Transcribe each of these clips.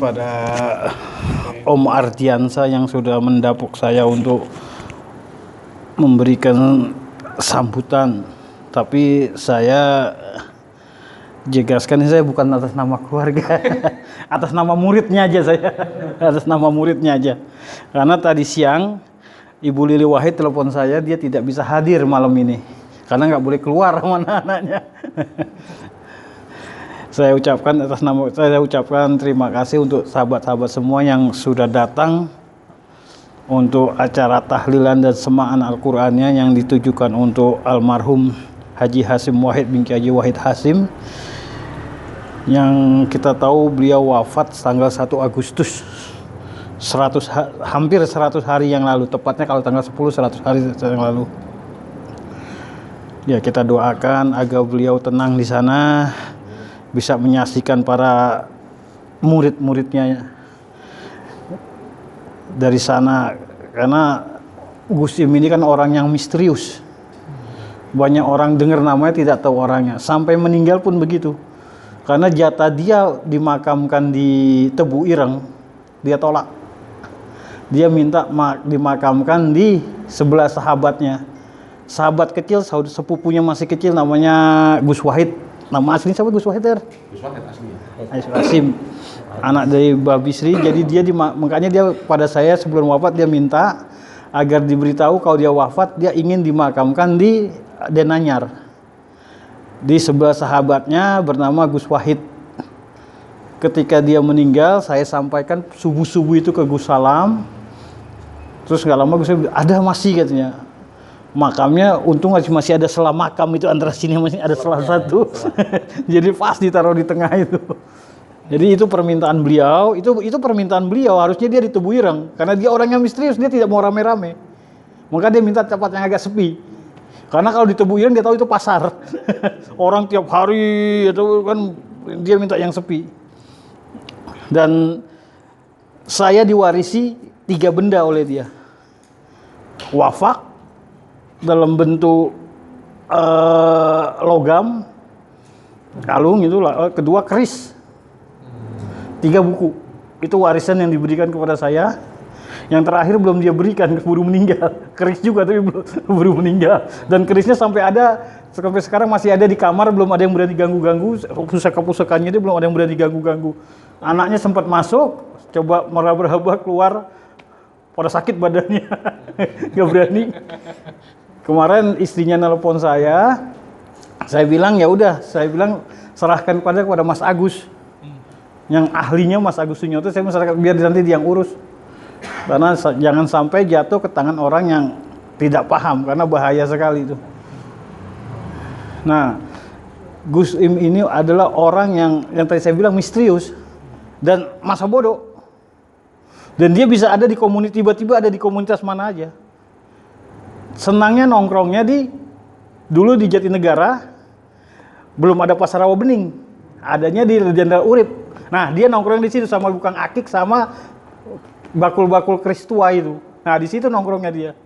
kepada Om Ardiansa yang sudah mendapuk saya untuk memberikan sambutan. Tapi saya jelaskan, saya bukan atas nama keluarga, atas nama muridnya aja saya, atas nama muridnya aja. Karena tadi siang Ibu Lili Wahid telepon saya, dia tidak bisa hadir malam ini karena nggak boleh keluar sama anak-anaknya. Saya ucapkan terima kasih untuk sahabat-sahabat semua yang sudah datang untuk acara tahlilan dan semaan Al-Qur'annya yang ditujukan untuk almarhum Haji Hasim Wahid bin Haji Wahid Hasim, yang kita tahu beliau wafat tanggal 1 Agustus hampir 100 hari yang lalu, tepatnya kalau tanggal 10 100 hari yang lalu. Ya, kita doakan agar beliau tenang di sana, bisa menyaksikan para murid-muridnya dari sana. Karena Gus Im ini kan orang yang misterius, banyak orang dengar namanya tidak tahu orangnya, sampai meninggal pun begitu. Karena jatah dia dimakamkan di Tebu Ireng, dia tolak. Dia minta dimakamkan di sebelah sahabatnya, sahabat kecil, sepupunya masih kecil, namanya Gus Wahid. Nama aslinya siapa Gus Wahid? Gus Wahid aslinya Hasim, anak dari Mbah Bisri. Jadi dia makanya dia pada saya sebelum wafat dia minta agar diberitahu kalau dia wafat dia ingin dimakamkan di Denanyar, di sebelah sahabatnya bernama Gus Wahid. Ketika dia meninggal, saya sampaikan subuh-subuh itu ke Gus Salam. Terus nggak lama Gus Salam, ada masih katanya makamnya, untung masih ada selah makam itu, antara sini masih ada selah satu. Jadi pas ditaruh di tengah itu. Jadi itu permintaan beliau, itu permintaan beliau, harusnya dia di Tebu Ireng karena dia orangnya misterius, dia tidak mau rame-rame. Maka dia minta tempat yang agak sepi. Karena kalau di Tebu Ireng dia tahu itu pasar. Orang tiap hari itu kan, dia minta yang sepi. Dan saya diwarisi 3 benda oleh dia. Wafak dalam bentuk logam, kalung itulah. Kedua keris, 3 buku. Itu warisan yang diberikan kepada saya. Yang terakhir belum dia berikan, keburu meninggal. Keris juga tapi belum, keburu meninggal. Dan kerisnya sampai sekarang masih ada di kamar, belum ada yang berani ganggu-ganggu. Pusaka-pusakanya dia belum ada yang berani ganggu-ganggu. Anaknya sempat masuk, coba meraba-raba keluar, pada sakit badannya, nggak berani. Kemarin istrinya nelpon saya bilang ya udah, serahkan kepada Mas Agus, yang ahlinya Mas Agus Sunyoto. Saya serahkan biar nanti dia yang urus, karena jangan sampai jatuh ke tangan orang yang tidak paham, karena bahaya sekali itu. Nah, Gus Im ini adalah orang yang tadi saya bilang misterius dan masa bodoh, dan dia bisa ada di komunitas, tiba-tiba ada di komunitas mana aja. Senangnya nongkrongnya dulu di Jatinegara belum ada pasar rawa bening, adanya di Jenderal Urip. Nah, dia nongkrong di situ sama Bukang Akik sama bakul-bakul keris tua itu. Nah, di situ nongkrongnya dia.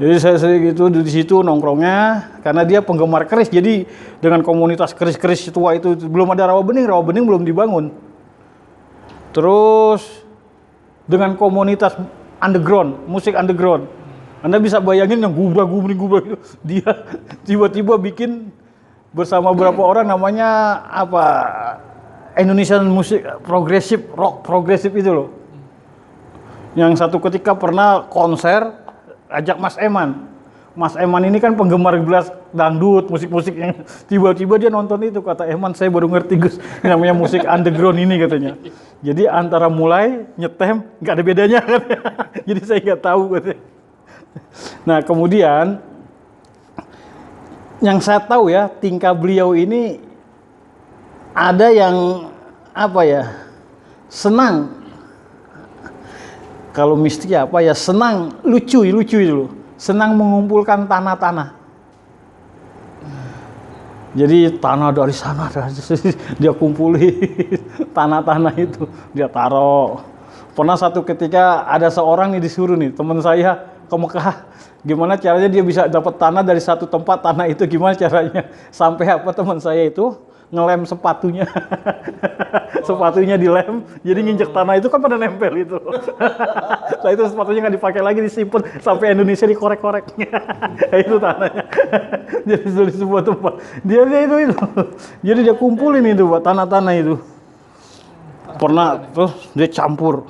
Jadi saya sering itu di situ nongkrongnya karena dia penggemar keris. Jadi dengan komunitas keris-keris tua itu belum ada rawa bening belum dibangun. Terus dengan komunitas underground, musik underground. Anda bisa bayangin yang gubrak-gubrik itu, dia tiba-tiba bikin bersama beberapa orang, namanya apa, Indonesian Music Progressive Rock Progressive itu loh. Yang satu ketika pernah konser ajak Mas Eman. Mas Eman ini kan penggemar belas dangdut, musik-musik yang tiba-tiba dia nonton itu, kata Eman, saya baru ngerti Gus, namanya musik underground ini katanya. Jadi antara mulai nyetem nggak ada bedanya katanya. Jadi saya nggak tahu katanya. Nah, kemudian yang saya tahu ya, tingkah beliau ini ada yang apa ya, senang, kalau mistik apa ya, senang, lucu itu loh, senang mengumpulkan tanah-tanah. Jadi tanah dari sana dia kumpulin, tanah-tanah itu dia taruh. Pernah satu ketika ada seorang nih disuruh nih, teman saya ke Mekah, gimana caranya dia bisa dapat tanah dari satu tempat, tanah itu gimana caranya, sampai apa, teman saya itu ngelem sepatunya. Sepatunya dilem, jadi nginjek tanah itu kan pada nempel itu. Nah itu sepatunya nggak dipakai lagi, disimpan sampai Indonesia dikorek-korek. Itu tanahnya. Jadi di sebuah tempat. Dia itu. Jadi dia kumpulin itu Pak, tanah-tanah itu. Pernah terus dia campur.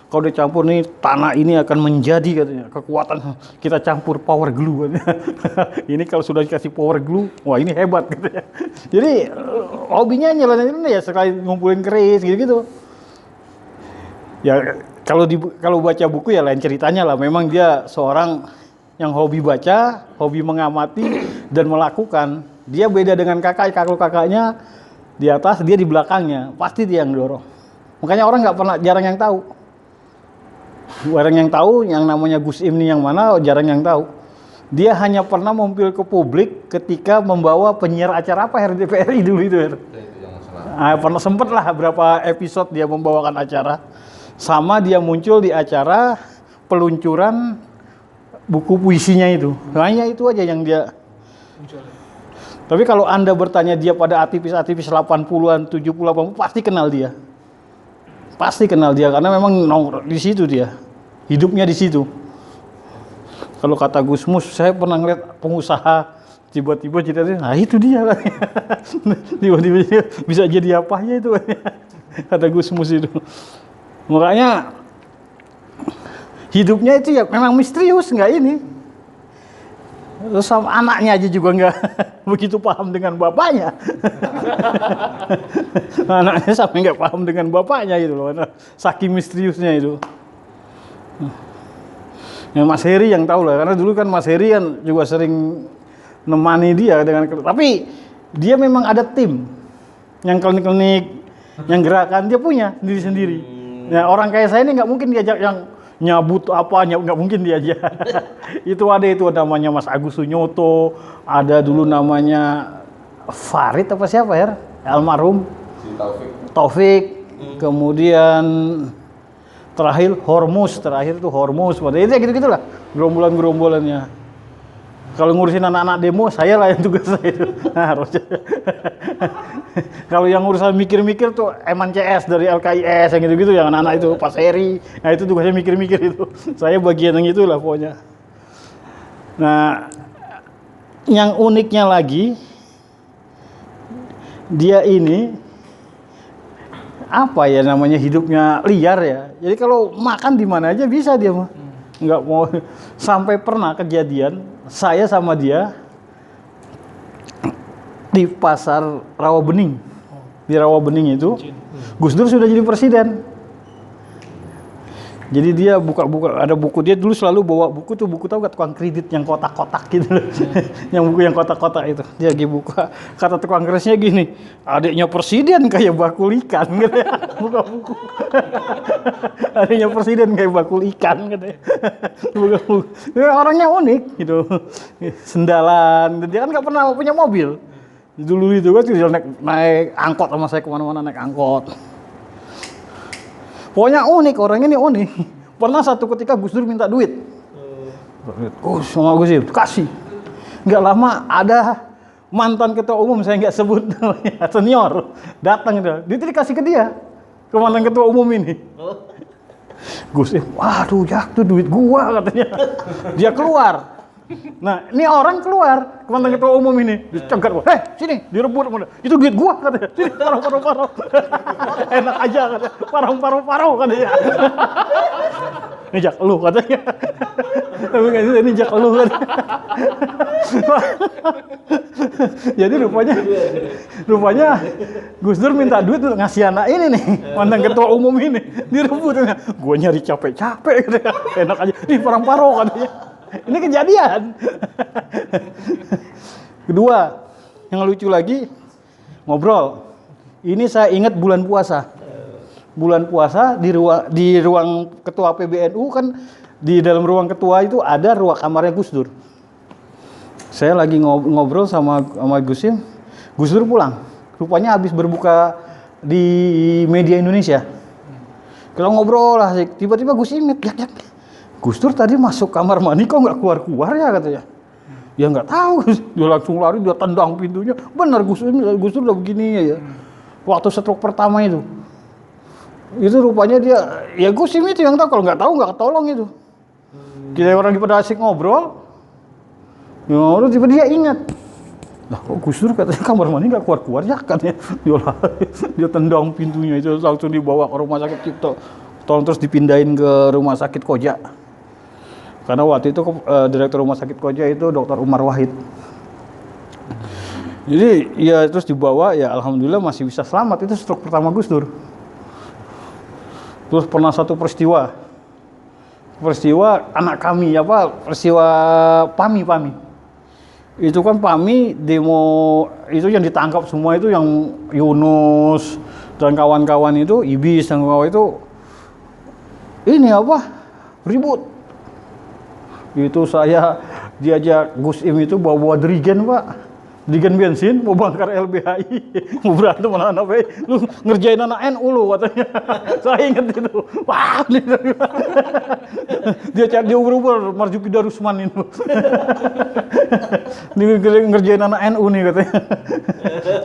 Kalau dicampur nih tanah ini akan menjadi katanya kekuatan, kita campur power glue katanya. Ini kalau sudah dikasih power glue, wah ini hebat katanya. Jadi hobinya nyelain ya sekali ngumpulin keris gitu-gitu. Ya kalau baca buku ya lain ceritanya lah. Memang dia seorang yang hobi baca, hobi mengamati dan melakukan. Dia beda dengan kakaknya di atas, dia di belakangnya. Pasti dia yang dorong. Makanya orang jarang yang tahu. Orang yang tahu yang namanya Gus Im ini yang mana jarang yang tahu. Dia hanya pernah mumpil ke publik ketika membawa penyiar acara apa RDPRI dulu itu. Pernah sempet lah berapa episode dia membawakan acara. Sama dia muncul di acara peluncuran buku puisinya itu. Hanya itu aja yang dia muncul. Tapi kalau Anda bertanya dia pada aktivis-aktivis 80-an, 70-an, pasti kenal dia. Pasti kenal dia karena memang di situ dia. Hidupnya di situ. Kalau kata Gus Mus, saya pernah ngeliat pengusaha tiba-tiba ceritanya, nah itu dia. Tiba-tiba bisa jadi apanya itu. Kata Gus Mus itu. Makanya hidupnya itu ya memang misterius, nggak ini. Terus sama anaknya aja juga nggak begitu paham dengan bapaknya. Anaknya sampai nggak paham dengan bapaknya gitu loh. Saking misteriusnya itu. Ya Mas Heri yang tahu lah, karena dulu kan Mas Heri kan juga sering nemani dia dengan. Tapi dia memang ada tim yang klinik-klinik, yang gerakan dia punya sendiri-sendiri. Ya orang kayak saya ini nggak mungkin diajak yang nyabut apa, nggak mungkin dia aja. Itu ada namanya Mas Agus Sunyoto, ada dulu namanya Farid apa siapa ya, almarhum Taufik. Kemudian terakhir itu Hormus, pada itu gitu-gitulah gerombolan-gerombolannya. Kalau ngurusin anak-anak demo, saya lah yang tugas saya itu. Nah, kalau yang urusan mikir-mikir tuh Eman CS dari LKIS yang gitu-gitu, yang anak-anak itu Pak Heri. Nah itu tugasnya mikir-mikir itu. Saya bagian yang itulah pokoknya. Nah, yang uniknya lagi, dia ini apa ya namanya, hidupnya liar ya. Jadi kalau makan di mana aja bisa dia mah. Nggak mau. Sampai pernah kejadian saya sama dia di pasar Rawabening. Di Rawabening itu Gus Dur sudah jadi presiden. Jadi dia buka-buka, ada buku, dia dulu selalu bawa buku tuh, buku tahu gak, tukang kredit yang kotak-kotak gitu loh. Yang buku yang kotak-kotak itu dia lagi buka, kata tukang kerisnya gini, adiknya presiden kayak bakul ikan gitu ya. Buka buku. Adiknya presiden kayak bakul ikan gitu ya. Buka buku. Orangnya unik gitu, sendalan, dia kan gak pernah punya mobil. Dulu itu kan dia naik angkot sama saya kemana-mana, naik angkot. Pokoknya unik, orang ini unik. Pernah satu ketika Gus Dur minta duit. Sama Gus Dur, kasih. Nggak lama ada mantan ketua umum, saya nggak sebut namanya, senior, datang itu. Dia dikasih ke dia, ke mantan ketua umum ini. Gus Dur, waduh jak tuh duit gua katanya. Dia keluar. Nah, ini orang keluar, mantan ketua umum ini, dicegat gua. Sini, direbut sama dia. Itu duit gua katanya. Sini, paruh. Enak aja katanya. Paruh katanya. Ini jak lu katanya. Tapi enggak ini jak lu katanya. Jadi rupanya Gus Dur minta duit untuk ngasih anak ini nih, mantan ketua umum ini. Direbut katanya. Gua nyari capek-capek katanya. Enak aja. Nih paruh katanya. Ini kejadian. Kedua, yang lucu lagi, ngobrol. Ini saya ingat bulan puasa. Bulan puasa di ruang ketua PBNU kan, di dalam ruang ketua itu ada ruang kamarnya Gus Dur. Saya lagi ngobrol sama Gus Im. Gus Dur pulang. Rupanya habis berbuka di media Indonesia. Kalau ngobrol lah, tiba-tiba Gus Im, Gus Dur tadi masuk kamar mandi kok nggak keluar-keluar ya katanya. Ya nggak tahu, dia langsung lari, dia tendang pintunya. Benar Gus Dur udah begini ya. Waktu stroke pertama itu rupanya dia, ya Gus Im itu yang tahu, kalau nggak tahu nggak ketolong itu. Kita orang pada asik ngobrol, ya tiba dia ingat. Lah kok Gus Dur katanya kamar mandi nggak keluar-keluar ya katanya. Dia tendang pintunya itu langsung dibawa ke rumah sakit Cipto. Tolong terus dipindahin ke rumah sakit Koja. Karena waktu itu direktur rumah sakit Koja itu Dr. Umar Wahid. Jadi ya terus dibawa, ya alhamdulillah masih bisa selamat. Itu stroke pertama Gus Dur. Terus pernah satu peristiwa anak kami peristiwa PAMI. Itu kan PAMI demo itu yang ditangkap semua itu yang Yunus dan kawan-kawan itu, Ibis dan kawan itu ini ribut. Itu saya diajak Gus Im itu bawa dirigen dirigen bensin, mau bangkar LBHI, mau berantem anak-anak, lu ngerjain anak NU lu katanya. Saya ingat itu. Wah, dia ubur-ubur Marzuki Darusman itu. Dia ngerjain anak NU nih katanya.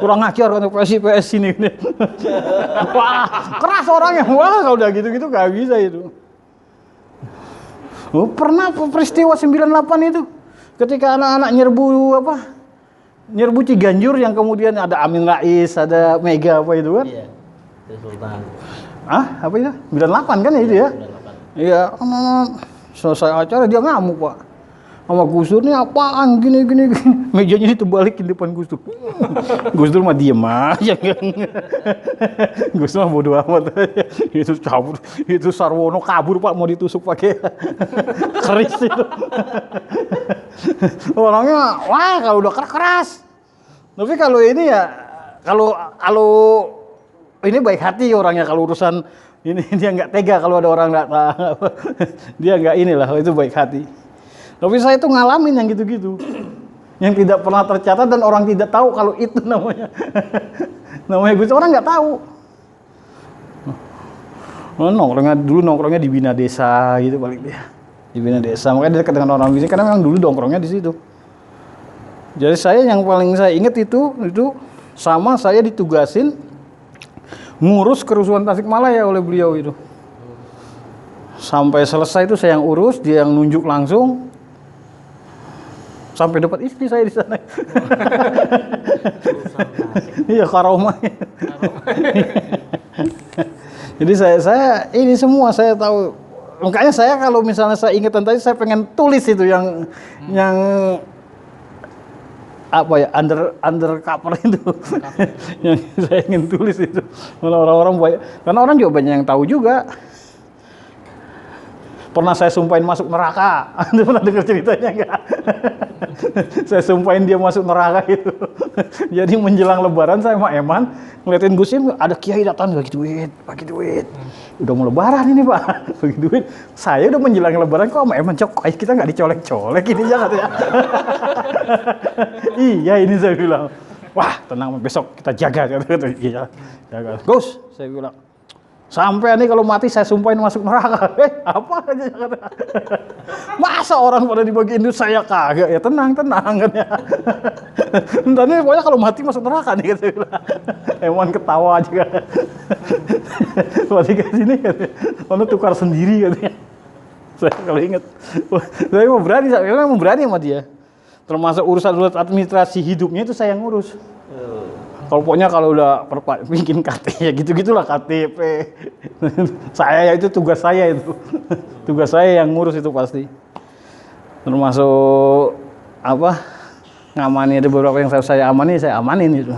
Kurang ajar kan PSI ini. Wah, keras orangnya. Wah, kalau udah gitu-gitu gak bisa itu. Pernah peristiwa 98 itu ketika anak-anak nyerbu Ciganjur yang kemudian ada Amin Rais, ada Mega itu kan? Iya. Sultan. Apa itu? 98 kan ya itu ya? 98. Iya, selesai acara dia ngamuk, Pak. Sama Gus Dur, ini apaan gini. Mejanya ditebalikin depan Gus Dur. Gus Dur mah diem aja. Gus Dur mah bodo amat. Itu cabut, itu Sarwono kabur Pak, mau ditusuk pakai keris itu. Orangnya kalau udah keras. Tapi kalau ini ya, kalau ini baik hati orangnya, kalau urusan ini dia nggak tega kalau ada orang nggak tahu. Dia nggak inilah, itu baik hati. Tapi saya itu ngalamin yang gitu-gitu, yang tidak pernah tercatat dan orang tidak tahu kalau itu namanya Gus, orang nggak tahu. Nongkrongnya di Bina Desa gitu paling dia, di Bina Desa, makanya dia dekat dengan orang bisnis karena memang dulu nongkrongnya di situ. Jadi saya yang paling saya ingat itu sama saya ditugasin ngurus kerusuhan Tasikmalaya oleh beliau itu. Sampai selesai itu saya yang urus, dia yang nunjuk langsung. Sampai dapat istri saya di sana. Iya, karomah. Jadi saya ini semua saya tahu. Makanya saya kalau misalnya saya ingat tadi, saya pengen tulis itu yang undercover itu. Yang saya ingin tulis itu. Orang-orang banyak, karena orang juga banyak yang tahu juga. Pernah saya sumpahin masuk neraka. Anda pernah dengar ceritanya enggak? Saya sumpahin dia masuk neraka itu. Jadi menjelang lebaran saya sama Eman ngeliatin Gus Im, ada kiai datang bagi duit. Udah mau lebaran ini Pak, bagi duit. Saya udah menjelang lebaran kok sama Eman, kita nggak dicolek-colek ini ya katanya. Iya ini saya bilang. Wah tenang, besok kita jaga. Iya, jaga. Gus, saya bilang. Sampai nih kalau mati saya sumpahin masuk neraka. Apa aja kata. Masa orang pada dibagiin duit saya kagak? Ya tenang kan ya. Entar nih pokoknya kalau mati masuk neraka nih kata bilang. Eman ketawa aja kan. Mati ke sini katanya. Mana tukar sendiri katanya. Saya kalau ingat. Saya mau berani sama dia. Termasuk urusan administrasi hidupnya itu saya yang ngurus. Kalau pokoknya kalau udah bikin KTP ya gitu-gitulah KTP. Saya itu tugas saya itu. Tugas saya yang ngurus itu pasti. Termasuk ngamani, ada beberapa yang saya amanin itu.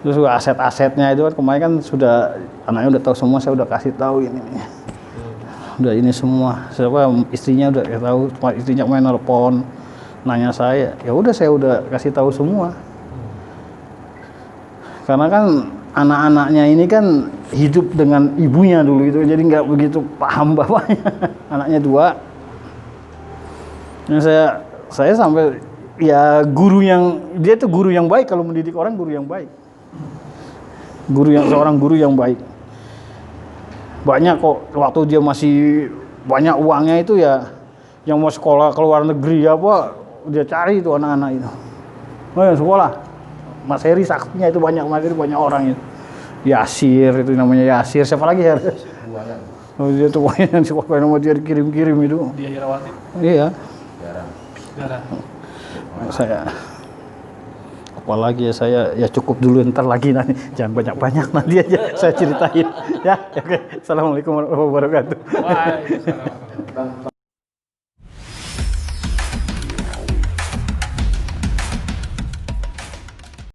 Terus aset-asetnya itu kan kemarin kan sudah anaknya udah tahu semua, saya udah kasih tahu ini. Udah ini semua. Siapa istrinya udah tahu, istrinya main nelpon nanya saya. Ya udah saya udah kasih tahu semua. Karena kan anak-anaknya ini kan hidup dengan ibunya dulu itu, jadi nggak begitu paham bapaknya. Anaknya 2. Nah, saya sampai ya dia itu guru yang baik, kalau mendidik orang guru yang baik. Seorang guru yang baik. Banyak kok waktu dia masih banyak uangnya itu ya yang mau sekolah ke luar negeri apa, dia cari itu anak-anak itu. Sekolah. Mas Heri saksinya itu banyak, Mas Heri banyak orang itu. Yasir itu namanya Yasir. Siapa lagi ya? Oh, dia tuh banyak yang sekolah nama dia dikirim-kirim itu. Dia Herawati. Iya. Darah. Saya apalagi ya, saya ya cukup dulu, ntar lagi nanti jangan banyak-banyak, nanti aja saya ceritain ya. Oke. Assalamualaikum warahmatullahi wabarakatuh. Waalaikumsalam.